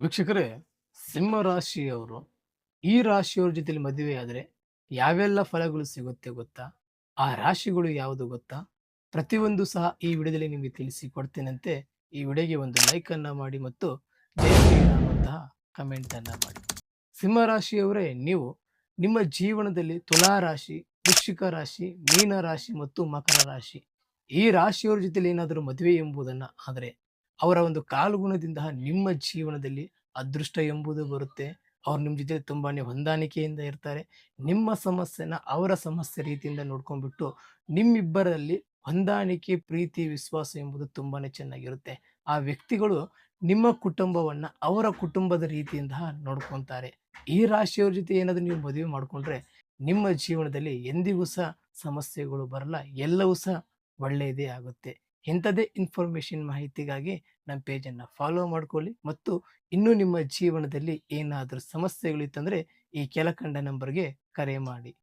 ವೀಕ್ಷಕರೇ, ಸಿಂಹ ರಾಶಿಯವರು ಈ ರಾಶಿಯವ್ರ ಜೊತೆಲಿ ಮದುವೆಯಾದ್ರೆ ಯಾವೆಲ್ಲ ಫಲಗಳು ಸಿಗುತ್ತೆ ಗೊತ್ತಾ? ಆ ರಾಶಿಗಳು ಯಾವುದು ಗೊತ್ತಾ? ಪ್ರತಿಯೊಂದು ಸಹ ಈ ವಿಡಿಯೋದಲ್ಲಿ ನಿಮಗೆ ತಿಳಿಸಿ ಕೊಡ್ತೇನಂತೆ. ಈ ವಿಡಿಯೋಗೆ ಒಂದು ಲೈಕ್ ಅನ್ನ ಮಾಡಿ ಮತ್ತು ಜೈ ಶ್ರೀರಾಮ್ ಅಂತಹ ಕಮೆಂಟ್ ಅನ್ನ ಮಾಡಿ. ಸಿಂಹ ರಾಶಿಯವರೇ, ನೀವು ನಿಮ್ಮ ಜೀವನದಲ್ಲಿ ತುಲಾ ರಾಶಿ, ವೃಶ್ಚಿಕ ರಾಶಿ, ಮೀನ ರಾಶಿ ಮತ್ತು ಮಕರ ರಾಶಿ ಈ ರಾಶಿಯವರ ಜೊತೆಲಿ ಏನಾದರೂ ಮದುವೆ ಎಂಬುದನ್ನ ಆದರೆ ಅವರ ಒಂದು ಕಾಲ್ಗುಣದಿಂದ ನಿಮ್ಮ ಜೀವನದಲ್ಲಿ ಅದೃಷ್ಟ ಎಂಬುದು ಬರುತ್ತೆ. ಅವ್ರು ನಿಮ್ಮ ಜೊತೆ ತುಂಬಾನೇ ಹೊಂದಾಣಿಕೆಯಿಂದ ಇರ್ತಾರೆ. ನಿಮ್ಮ ಸಮಸ್ಯೆನ ಅವರ ಸಮಸ್ಯೆ ರೀತಿಯಿಂದ ನೋಡ್ಕೊಂಡ್ಬಿಟ್ಟು ನಿಮ್ಮಿಬ್ಬರಲ್ಲಿ ಹೊಂದಾಣಿಕೆ, ಪ್ರೀತಿ, ವಿಶ್ವಾಸ ಎಂಬುದು ತುಂಬಾನೇ ಚೆನ್ನಾಗಿರುತ್ತೆ. ಆ ವ್ಯಕ್ತಿಗಳು ನಿಮ್ಮ ಕುಟುಂಬವನ್ನ ಅವರ ಕುಟುಂಬದ ರೀತಿಯಿಂದ ನೋಡ್ಕೊಂತಾರೆ. ಈ ರಾಶಿಯವ್ರ ಜೊತೆ ಏನಾದ್ರು ನೀವು ಮದುವೆ ಮಾಡ್ಕೊಂಡ್ರೆ ನಿಮ್ಮ ಜೀವನದಲ್ಲಿ ಎಂದಿಗೂ ಸಹ ಸಮಸ್ಯೆಗಳು ಬರಲ್ಲ. ಎಲ್ಲವೂ ಸಹ ಒಳ್ಳೆಯದೇ ಆಗುತ್ತೆ. ಇಂಥದೇ ಇನ್ಫಾರ್ಮೇಶನ್ ಮಾಹಿತಿಗಾಗಿ ನಮ್ಮ ಪೇಜನ್ನು ಫಾಲೋ ಮಾಡ್ಕೊಳ್ಳಿ ಮತ್ತು ಇನ್ನೂ ನಿಮ್ಮ ಜೀವನದಲ್ಲಿ ಏನಾದರೂ ಸಮಸ್ಯೆಗಳಿತ್ತಂದ್ರೆ ಈ ಕೆಳಕಂಡ ನಂಬರ್ಗೆ ಕರೆ ಮಾಡಿ.